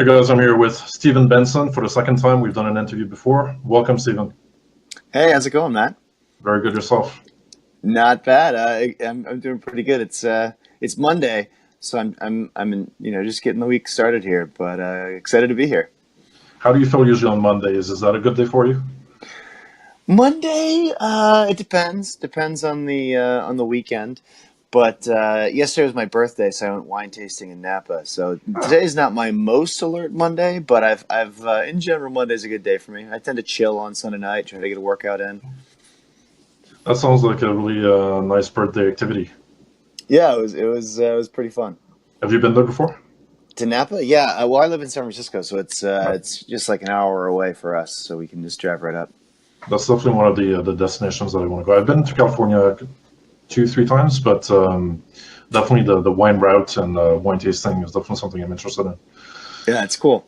Hey guys, I'm here with Stephen Benson for the second time. We've done an interview before. Welcome, Stephen. Hey, how's it going, Matt? Very good yourself. Not bad. I'm doing pretty good. It's Monday, so just getting the week started here, but excited to be here. How do you feel usually on Mondays? Is that a good day for you? Monday, it depends on the weekend. But yesterday was my birthday, so I went wine tasting in Napa. So today's not my most alert Monday, but I've in general Monday's a good day for me. I tend to chill on Sunday night, try to get a workout in. That sounds like a really nice birthday activity. Yeah, it was pretty fun. Have you been there before? To Napa? Yeah. Well, I live in San Francisco, so Right. it's just like an hour away for us, so we can just drive right up. That's definitely one of the destinations that I want to go. I've been to California two, three times, but definitely the wine route and wine tasting is definitely something I'm interested in. Yeah, it's cool.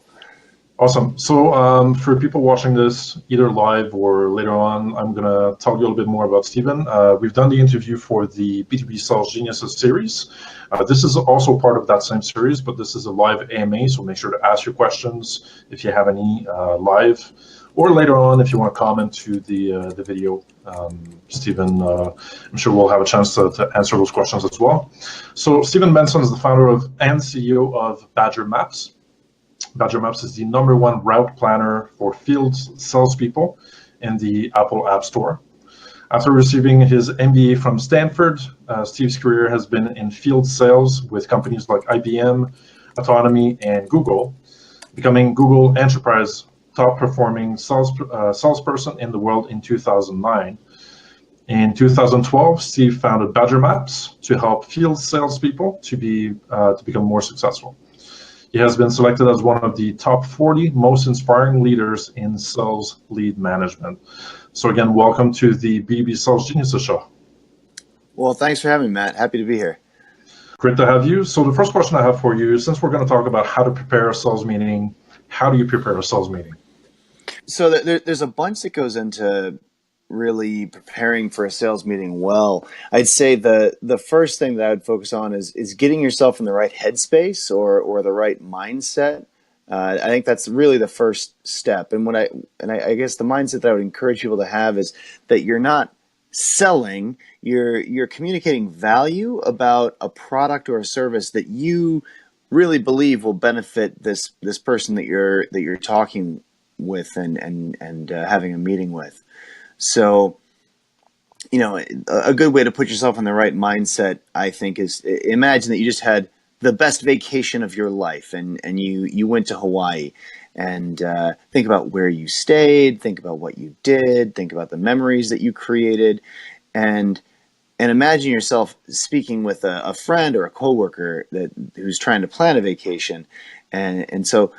Awesome. So, for people watching this either live or later on, I'm going to tell you a little bit more about Stephen. We've done the interview for the B2B Sales Geniuses series. This is also part of that same series, but this is a live AMA, so make sure to ask your questions if you have any live, or later on if you want to comment to the video. Stephen, I'm sure we'll have a chance to answer those questions as well. So, Stephen Benson is the founder of and CEO of Badger Maps. Badger Maps is the #1 route planner for field salespeople in the Apple App Store. After receiving his MBA from Stanford, Steve's career has been in field sales with companies like IBM, Autonomy, and Google, becoming Google Enterprise top performing salesperson in the world in 2009. In 2012, Steve founded Badger Maps to help field salespeople to become more successful. He has been selected as one of the top 40 most inspiring leaders in sales lead management. So again, welcome to the B2B Sales Geniuses show. Well, thanks for having me, Matt. Happy to be here. Great to have you. So the first question I have for you, since we're going to talk about how to prepare a sales meeting, how do you prepare a sales meeting? So there's a bunch that goes into really preparing for a sales meeting well. I'd say the first thing that I would focus on is getting yourself in the right headspace or the right mindset. I think that's really the first step. And I guess the mindset that I would encourage people to have is that you're not selling, you're communicating value about a product or a service that you really believe will benefit this person that you're talking with and having a meeting with. So, a good way to put yourself in the right mindset, I think, is imagine that you just had the best vacation of your life and you went to Hawaii and think about where you stayed, think about what you did, think about the memories that you created, and imagine yourself speaking with a friend or a coworker who's trying to plan a vacation, and so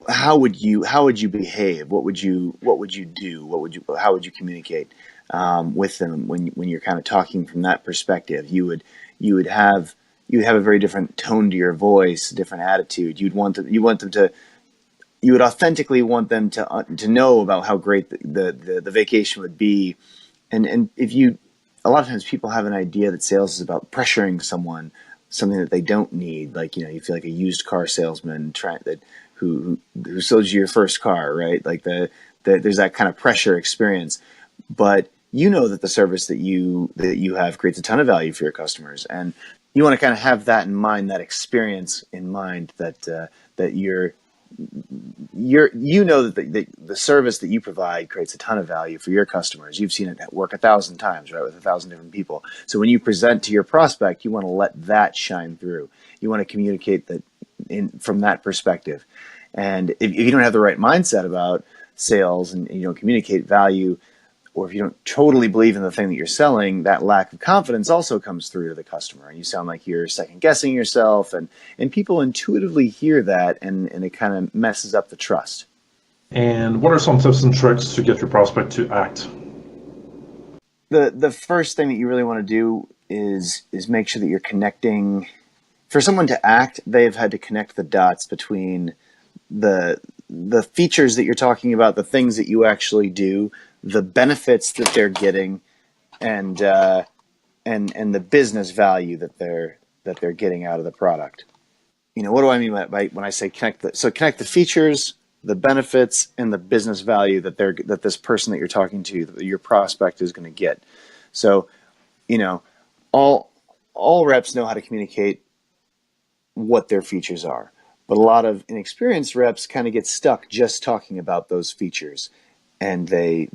how would you behave? What would you do? How would you communicate with them when you're kind of talking from that perspective? You would have a very different tone to your voice, different attitude. You would authentically want them to know about how great the vacation would be. And if you a lot of times people have an idea that sales is about pressuring someone, something that they don't need. Like, you feel like a used car salesman who sold you your first car, right? Like there's that kind of pressure experience, but you know that the service that you have creates a ton of value for your customers, and you want to kind of have that in mind, that experience in mind, that you know that the service that you provide creates a ton of value for your customers. You've seen it work 1,000 times, right, with 1,000 different people. So when you present to your prospect, you want to let that shine through. You want to communicate that from that perspective. And if you don't have the right mindset about sales and you don't communicate value, or if you don't totally believe in the thing that you're selling, that lack of confidence also comes through to the customer, and you sound like you're second guessing yourself, and people intuitively hear that, and it kind of messes up the trust. And what are some tips and tricks to get your prospect to act? The first thing that you really want to do is make sure that you're connecting. For someone to act, they've had to connect the dots between the features that you're talking about, the things that you actually do, the benefits that they're getting, and and the business value that they're getting out of the product. what do I mean by when I say connect the features, the benefits, and the business value that this person that you're talking to, that your prospect is going to get. So, you know, all all reps know how to communicate what their features are, but a lot of inexperienced reps kind of get stuck just talking about those features, and the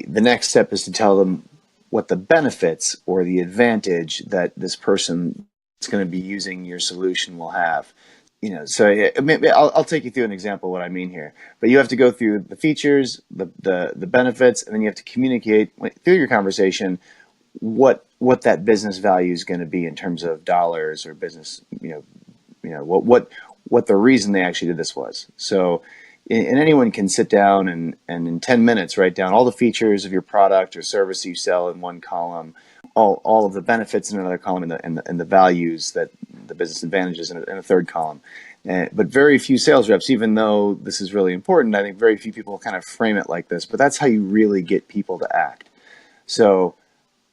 next step is to tell them what the benefits or the advantage that this person that's going to be using your solution will have. So I'll take you through an example of what I mean here. But you have to go through the features, the benefits, and then you have to communicate through your conversation what that business value is going to be in terms of dollars or business. What the reason they actually did this was. So, and anyone can sit down and in 10 minutes write down all the features of your product or service you sell in one column, all of the benefits in another column, and the values, that the business advantages in a third column. But very few sales reps, even though this is really important, I think very few people kind of frame it like this. But that's how you really get people to act. So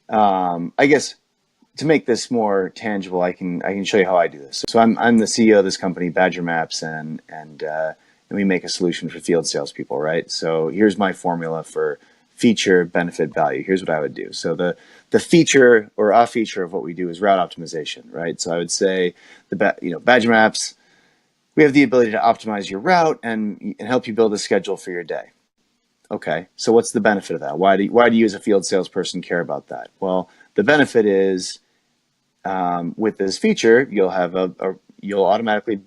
I guess to make this more tangible, I can show you how I do this. So I'm the CEO of this company, Badger Maps, and we make a solution for field salespeople, right? So here's my formula for feature, benefit, value. Here's what I would do. So the feature, or a feature of what we do, is route optimization, right? So I would say Badger Maps, we have the ability to optimize your route and help you build a schedule for your day. Okay, so what's the benefit of that? Why do you as a field salesperson care about that? Well, the benefit is with this feature, you'll automatically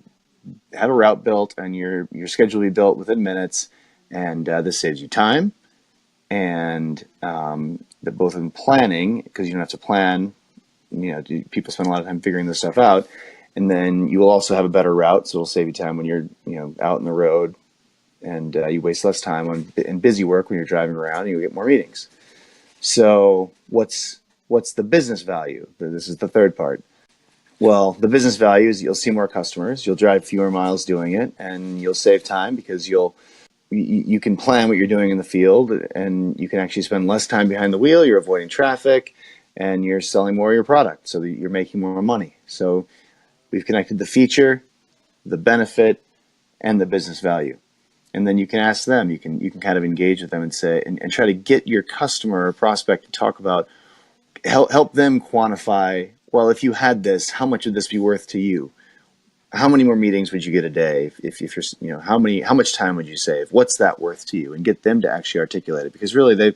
have a route built, and your schedule will be built within minutes, and this saves you time, and both in planning, because you don't have to plan. People spend a lot of time figuring this stuff out, and then you will also have a better route, so it'll save you time when you're out on the road, and you waste less time in busy work when you're driving around, and you get more meetings. So what's the business value? This is the third part. Well, the business value is you'll see more customers, you'll drive fewer miles doing it, and you'll save time because you can plan what you're doing in the field, and you can actually spend less time behind the wheel. You're avoiding traffic, and you're selling more of your product, so that you're making more money. So we've connected the feature, the benefit, and the business value. And then you can ask them, you can kind of engage with them and say, and try to get your customer or prospect to talk about, help them quantify, well, if you had this, how much would this be worth to you? How many more meetings would you get a day? If you're, how much time would you save? What's that worth to you? And get them to actually articulate it, because really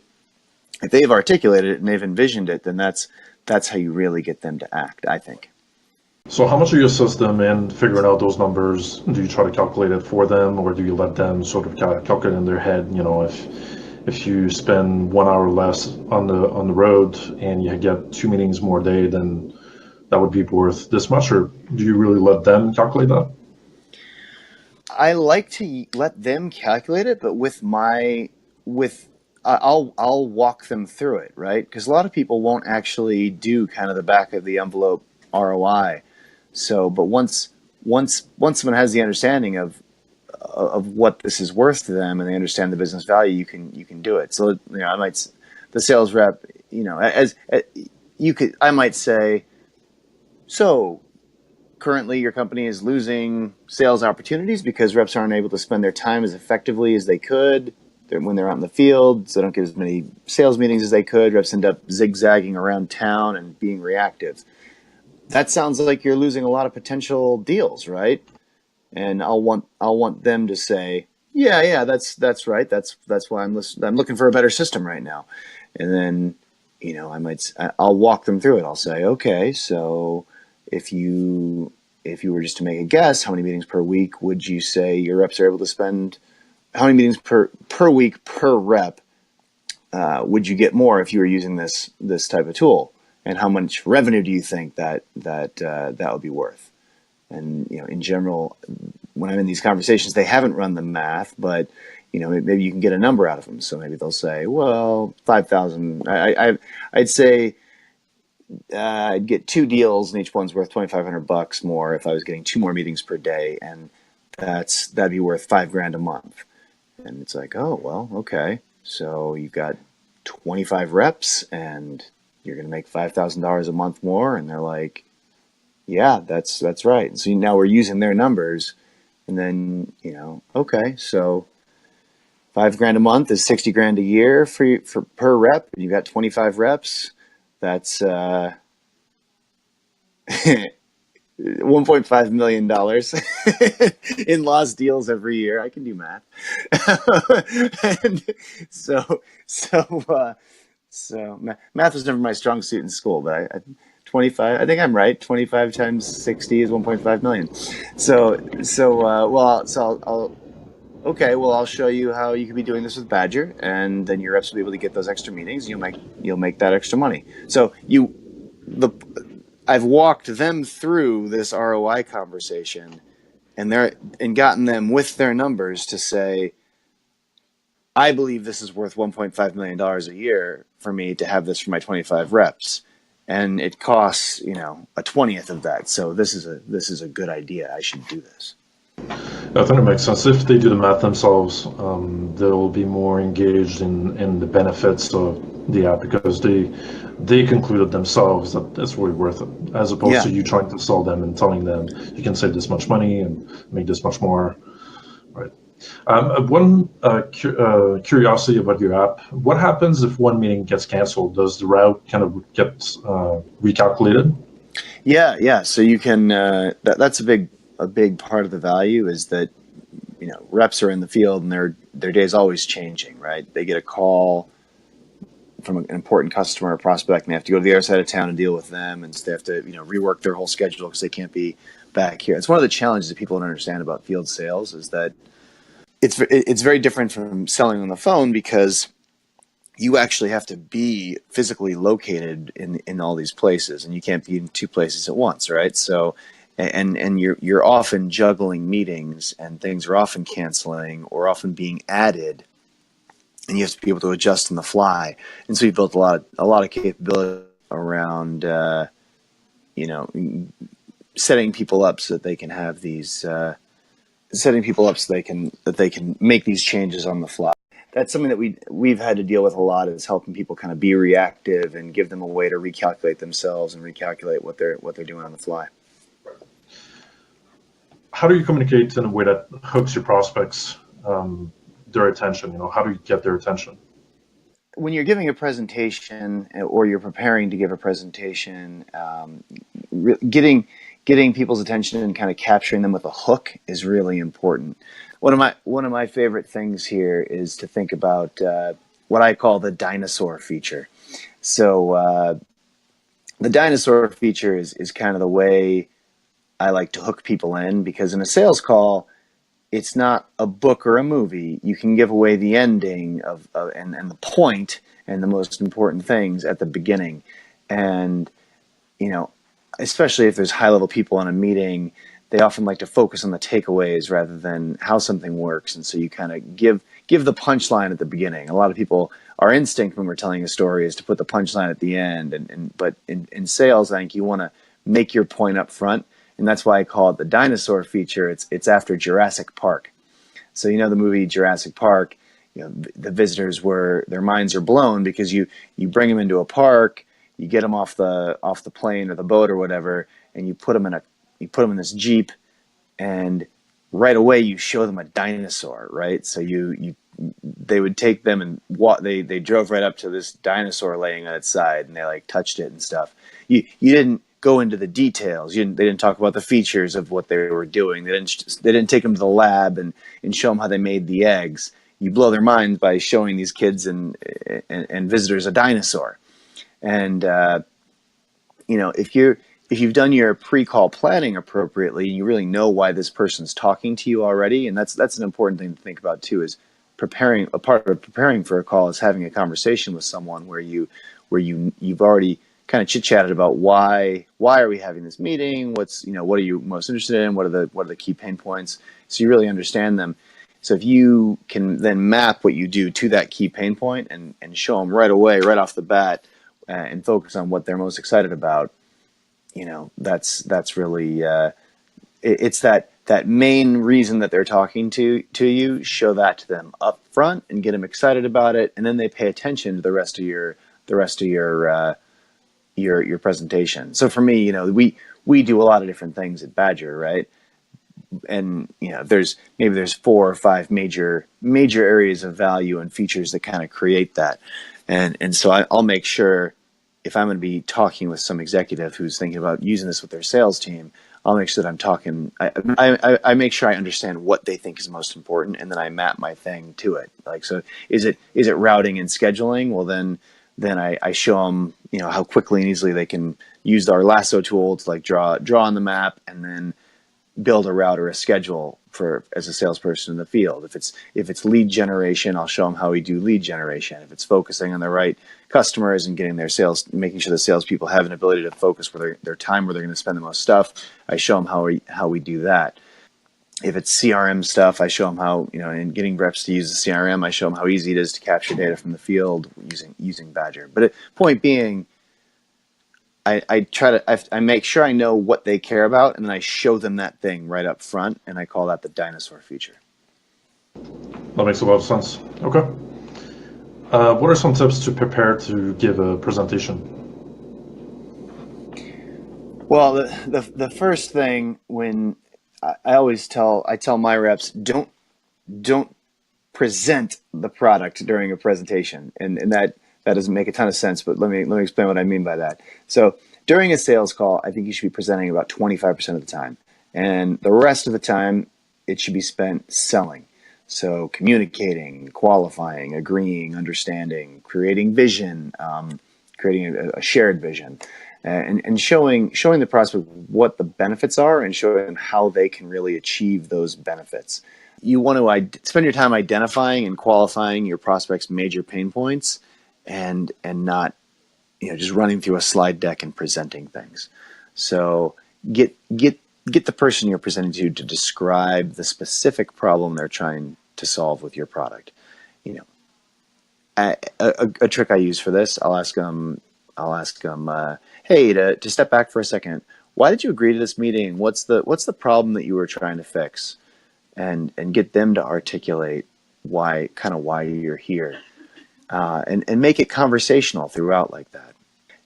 if they've articulated it and they've envisioned it, then that's how you really get them to act, I think. So how much do you assist them in figuring out those numbers? Do you try to calculate it for them, or do you let them sort of calculate in their head? If you spend 1 hour less on the road and you get 2 meetings more a day, then that would be worth this much, or do you really let them calculate that? I like to let them calculate it, but I'll walk them through it, right? Because a lot of people won't actually do kind of the back of the envelope ROI. So, but once someone has the understanding of what this is worth to them, and they understand the business value, you can do it. So, the sales rep, I might say, so currently your company is losing sales opportunities because reps aren't able to spend their time as effectively as they could when they're out in the field. So they don't get as many sales meetings as they could. Reps end up zigzagging around town and being reactive. That sounds like you're losing a lot of potential deals, right? And I'll want them to say, yeah, that's right. That's why I'm looking for a better system right now. And then, I'll walk them through it. I'll say, okay, so if you were just to make a guess, how many meetings per week would you say your reps are able to spend? How many meetings per week per rep would you get more if you were using this type of tool? And how much revenue do you think that would be worth? And in general, when I'm in these conversations, they haven't run the math, but maybe you can get a number out of them. So maybe they'll say, well, 5,000. I'd say I'd get 2 deals, and each one's worth $2,500 more if I was getting 2 more meetings per day, and that'd be worth $5,000 a month. And it's like, oh well, okay. So you've got 25 reps, and you're going to make $5,000 a month more, and they're like, Yeah, that's right. So now we're using their numbers, and then okay, so 5 grand a month is 60 grand a year for per rep. You got 25 reps. That's $1.5 million in lost deals every year. I can do math. And so math was never my strong suit in school, but 25. I think I'm right. 25 times 60 is 1.5 million. I'll okay. Well, I'll show you how you could be doing this with Badger, and then your reps will be able to get those extra meetings. You'll make that extra money. So the I've walked them through this ROI conversation, and gotten them with their numbers to say, I believe this is worth $1.5 million a year for me to have this for my 25 reps, and it costs a 20th of that. So this is a good idea. I should do this. I think it makes sense. If they do the math themselves, they'll be more engaged in the benefits of the app because they concluded themselves that it's really worth it, as opposed Yeah. to you trying to sell them and telling them you can save this much money and make this much more. Right. One curiosity about your app: what happens if one meeting gets canceled? Does the route kind of get recalculated? Yeah. So you can. That's a big part of the value is that reps are in the field and their day is always changing, right? They get a call from an important customer or prospect, and they have to go to the other side of town and deal with them, and so they have to rework their whole schedule because they can't be back here. It's one of the challenges that people don't understand about field sales is that it's very different from selling on the phone because you actually have to be physically located in all these places, and you can't be in two places at once, right? So, and you're often juggling meetings, and things are often canceling or often being added, and you have to be able to adjust on the fly. And so we built a lot of capability around you know setting people up so that they can have these setting people up so they can make these changes on the fly. That's something that we've had to deal with a lot, is helping people kind of be reactive and give them a way to recalculate themselves and recalculate what they're doing on the fly. How do you communicate in a way that hooks your prospects, their attention? How do you get their attention? When you're giving a presentation or you're preparing to give a presentation, getting people's attention and kind of capturing them with a hook is really important. One of my favorite things here is to think about what I call the dinosaur feature. So the dinosaur feature is kind of the way I like to hook people in, because in a sales call, it's not a book or a movie. You can give away the ending and the point and the most important things at the beginning. And, you know, especially if there's high level people in a meeting, they often like to focus on the takeaways rather than how something works. And so you kind of give the punchline at the beginning. A lot of people, our instinct when we're telling a story is to put the punchline at the end. But in sales, I think you want to make your point up front. And that's why I call it the dinosaur feature. It's after Jurassic Park. So the movie Jurassic Park, the visitors were, their minds are blown because you bring them into a park, you get them off the plane or the boat or whatever, and you put them in this Jeep, and right away you show them a dinosaur, right? So they would take them and they drove right up to this dinosaur laying on its side, and they like touched it and stuff. You didn't go into the details. They didn't talk about the features of what they were doing. They didn't take them to the lab and show them how they made the eggs. You blow their minds by showing these kids and visitors a dinosaur. And if you've done your pre-call planning appropriately, and you really know why this person's talking to you already, and that's an important thing to think about too, is preparing. A part of preparing for a call is having a conversation with someone where you've already kind of chit-chatted about why are we having this meeting, what are you most interested in, what are the key pain points, so you really understand them. So if you can then map what you do to that key pain point and show them right away, right off the bat, and focus on what they're most excited about, that's really it's that main reason that they're talking to you. Show that to them up front and get them excited about it, and then they pay attention to the rest of your presentation. So for me, we do a lot of different things at Badger, right? And there's 4 or 5 major areas of value and features that kind of create that, and so I'll make sure, if I'm going to be talking with some executive who's thinking about using this with their sales team, I'll make sure that I'm talking. I make sure I understand what they think is most important, and then I map my thing to it. Like, so is it routing and scheduling? Well, then I show them, how quickly and easily they can use our lasso tool to like draw on the map, and then build a route or a schedule for as a salesperson in the field. If it's lead generation, I'll show them how we do lead generation. If it's focusing on the right customers and getting their sales, making sure the salespeople have an ability to focus where their time, where they're going to spend the most stuff, I show them how we do that. If it's CRM stuff, I show them how, in getting reps to use the CRM, I show them how easy it is to capture data from the field using Badger. But point being, I make sure I know what they care about, and then I show them that thing right up front, and I call that the dinosaur feature. That makes a lot of sense. Okay. What are some tips to prepare to give a presentation? Well, the first thing, when I tell my reps, don't present the product during a presentation, and that doesn't make a ton of sense, but let me explain what I mean by that. So during a sales call, I think you should be presenting about 25% of the time, and the rest of the time it should be spent selling. So communicating, qualifying, agreeing, understanding, creating vision, creating a shared vision, and showing the prospect what the benefits are, and showing them how they can really achieve those benefits. You want to spend your time identifying and qualifying your prospect's major pain points, and not just running through a slide deck and presenting things. So get the person you're presenting to describe the specific problem they're trying to solve with your product. A trick I use for this, I'll ask them, hey, to step back for a second, why did you agree to this meeting? What's the problem that you were trying to fix? And get them to articulate why you're here, and make it conversational throughout like that.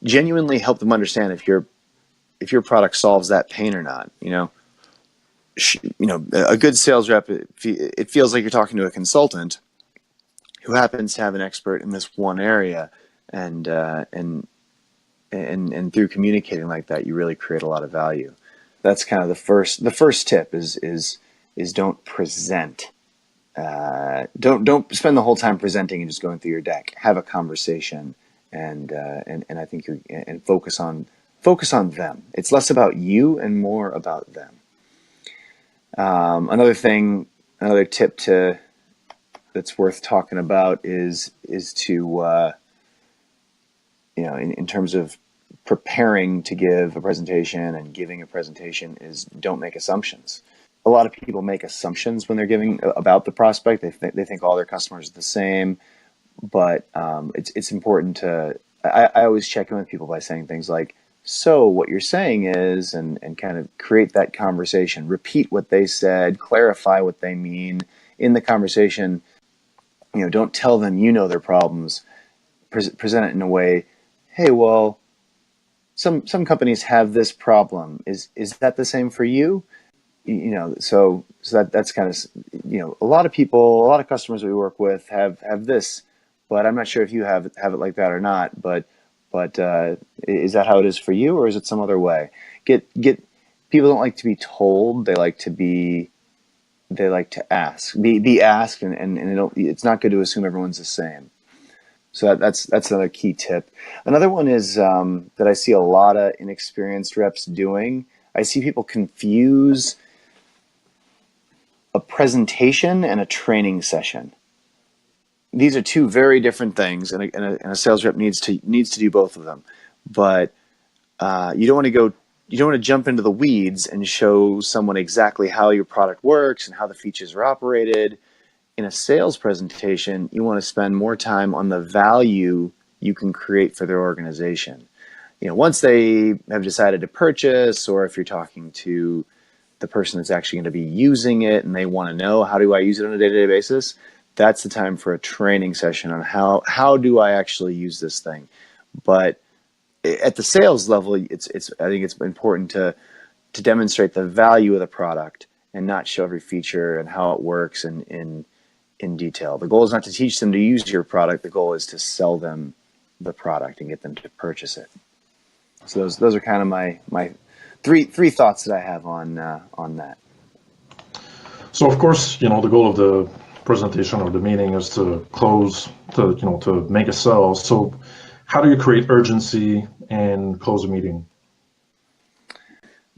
Genuinely help them understand if your product solves that pain or not. A good sales rep, it feels like you're talking to a consultant who happens to have an expert in this one area, and through communicating like that, you really create a lot of value. That's kind of the first tip is don't present. Don't spend the whole time presenting and just going through your deck. Have a conversation, and I think and focus on them. It's less about you and more about them. Another tip that's worth talking about is to in terms of preparing to give a presentation and giving a presentation, is don't make assumptions. A lot of people make assumptions when they're giving about the prospect. They think all their customers are the same, but it's important to. I always check in with people by saying things like, "So what you're saying is," and kind of create that conversation. Repeat what they said. Clarify what they mean in the conversation. Don't tell them their problems. Present it in a way. Hey, well, some companies have this problem. Is that the same for you? So that's kind of, a lot of customers we work with have this, but I'm not sure if you have it like that or not. But is that how it is for you, or is it some other way? Get people don't like to be told; they like to ask, be asked, and it's not good to assume everyone's the same. So that's another key tip. Another one is that I see a lot of inexperienced reps doing. I see people confuse a presentation and a training session. These are two very different things, and a sales rep needs to do both of them. But you don't want to jump into the weeds and show someone exactly how your product works and how the features are operated. In a sales presentation, you want to spend more time on the value you can create for their organization. Once they have decided to purchase, or if you're talking to the person that's actually going to be using it and they want to know, how do I use it on a day-to-day basis? That's the time for a training session on how do I actually use this thing. But at the sales level, I think it's important to to demonstrate the value of the product and not show every feature and how it works in detail. The goal is not to teach them to use your product. The goal is to sell them the product and get them to purchase it. So those are kind of my three thoughts that I have on that. So of course, the goal of the presentation or the meeting is to close, to make a sale. So how do you create urgency and close a meeting?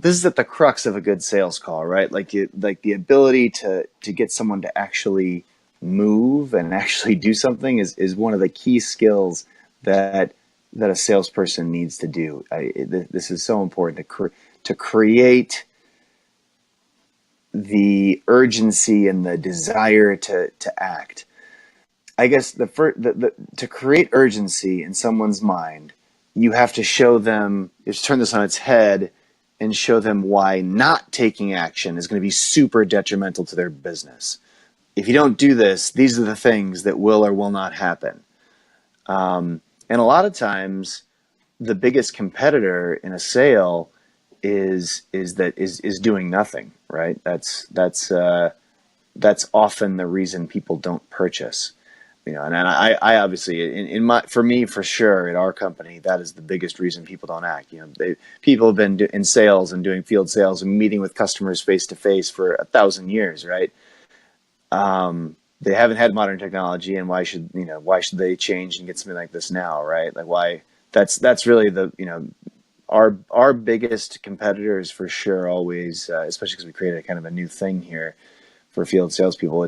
This is at the crux of a good sales call, right? Like the ability to get someone to actually move and actually do something is one of the key skills that a salesperson needs to do. This is so important to create the urgency and the desire to act. I guess to create urgency in someone's mind, you have to show them, you have to turn this on its head and show them why not taking action is going to be super detrimental to their business. If you don't do this, these are the things that will or will not happen. And a lot of times, the biggest competitor in a sale is doing nothing, right? That's often the reason people don't purchase. And I obviously for me for sure at our company, that is the biggest reason people don't act. People have been in sales and doing field sales and meeting with customers face to face for 1,000 years, right? They haven't had modern technology, and why should they change and get something like this now, right? Like why? That's really our biggest competitors for sure. Always, especially because we created kind of a new thing here for field salespeople.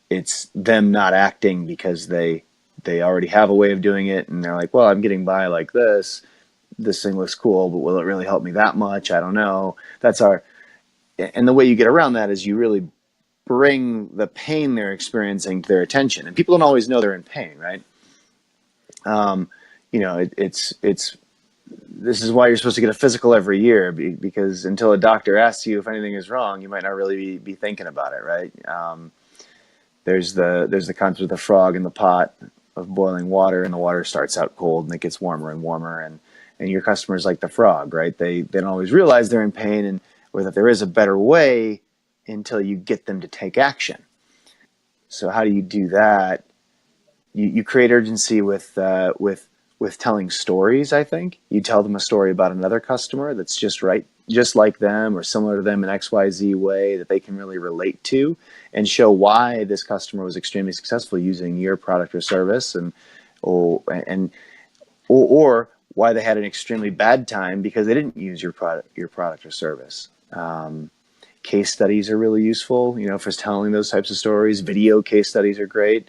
It's them not acting because they already have a way of doing it, and they're like, well, I'm getting by like this. This thing looks cool, but will it really help me that much? I don't know. And the way you get around that is you really bring the pain they're experiencing to their attention, and people don't always know they're in pain, right? This is why you're supposed to get a physical every year, because until a doctor asks you if anything is wrong, you might not really be thinking about it, right? There's the concept of the frog in the pot of boiling water, and the water starts out cold and it gets warmer and warmer, and your customer's like the frog, right? They don't always realize they're in pain or that there is a better way until you get them to take action. So how do you do that? You create urgency with telling stories. I think you tell them a story about another customer that's just like them or similar to them in XYZ way that they can really relate to, and show why this customer was extremely successful using your product or service, or why they had an extremely bad time because they didn't use your product or service. Case studies are really useful, for telling those types of stories. Video case studies are great.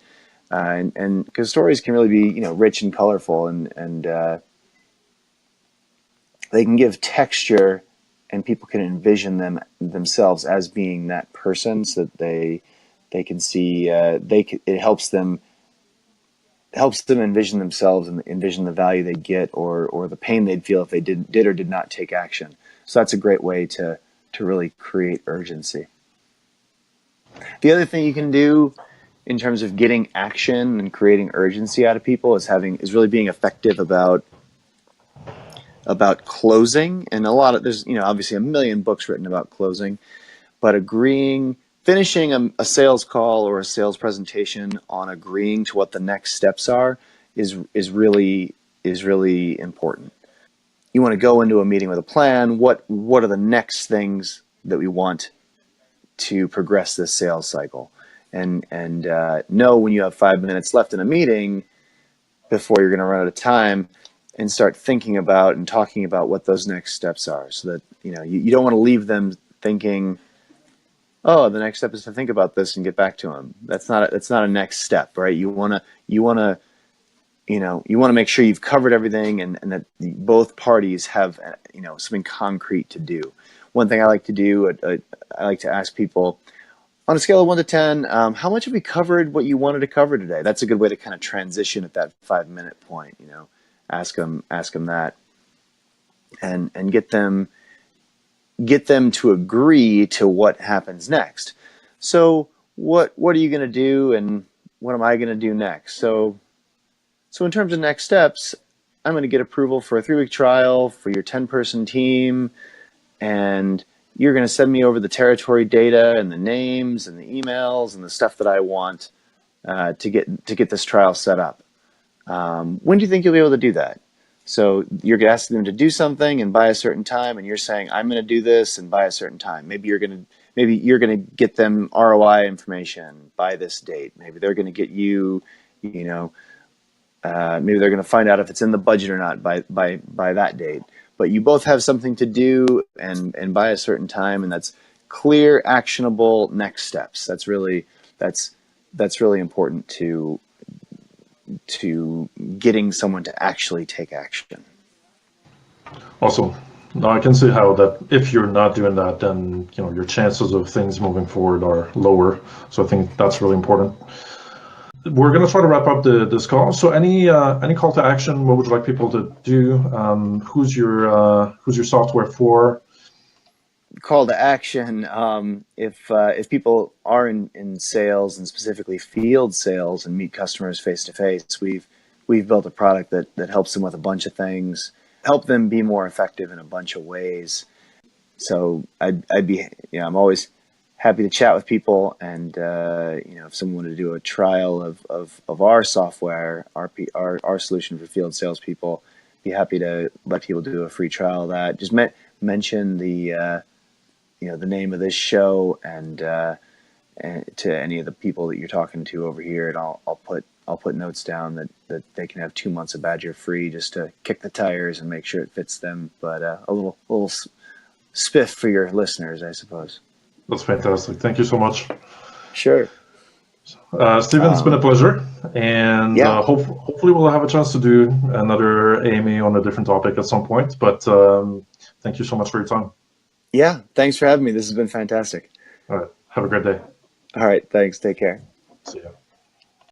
And because stories can really be, rich and colorful, and they can give texture, and people can envision themselves as being that person, so that they can see. It helps them envision themselves and envision the value they get, or the pain they'd feel if they did or did not take action. So that's a great way to really create urgency. The other thing you can do in terms of getting action and creating urgency out of people is really being effective about closing. And there's obviously a million books written about closing, but finishing a sales call or a sales presentation on agreeing to what the next steps are is really important. You want to go into a meeting with a plan. What are the next things that we want to progress this sales cycle? And know when you have 5 minutes left in a meeting before you're going to run out of time, and start thinking about and talking about what those next steps are, so that you don't want to leave them thinking, oh, the next step is to think about this and get back to them. That's not a next step, right? You want to make sure you've covered everything, and that both parties have something concrete to do. One thing I like to do, I like to ask people, on a scale of 1 to 10, how much have we covered what you wanted to cover today? That's a good way to kind of transition at that 5-minute point. Ask them that, and get them to agree to what happens next. So what are you going to do, and what am I going to do next? So in terms of next steps, I'm going to get approval for a 3-week trial for your 10-person team, and you're going to send me over the territory data and the names and the emails and the stuff that I want to get this trial set up. When do you think you'll be able to do that? So you're asking them to do something and by a certain time, and you're saying, I'm going to do this and by a certain time. Maybe you're going to get them ROI information by this date. Maybe they're going to get you, maybe they're going to find out if it's in the budget or not by that date. But you both have something to do and by a certain time, and that's clear, actionable next steps. That's really important to getting someone to actually take action. Awesome. Now I can see how that if you're not doing that, then your chances of things moving forward are lower. So I think that's really important. We're going to try to wrap up this call. So any call to action? What would you like people to do? Who's your software for? Call to action. If people are in sales and specifically field sales and meet customers face to face, we've built a product that helps them with a bunch of things, help them be more effective in a bunch of ways. So I'm always happy to chat with people, and if someone wanted to do a trial of our software, our solution for field salespeople, be happy to let people do a free trial of that. Just mention the name of this show and to any of the people that you're talking to over here, and I'll put notes down that they can have 2 months of Badger free just to kick the tires and make sure it fits them. But a little spiff for your listeners, I suppose. That's fantastic. Thank you so much. Sure. Steven, it's been a pleasure, and hopefully we'll have a chance to do another AMA on a different topic at some point. But thank you so much for your time. Yeah, thanks for having me. This has been fantastic. All right. Have a great day. All right. Thanks. Take care. See ya.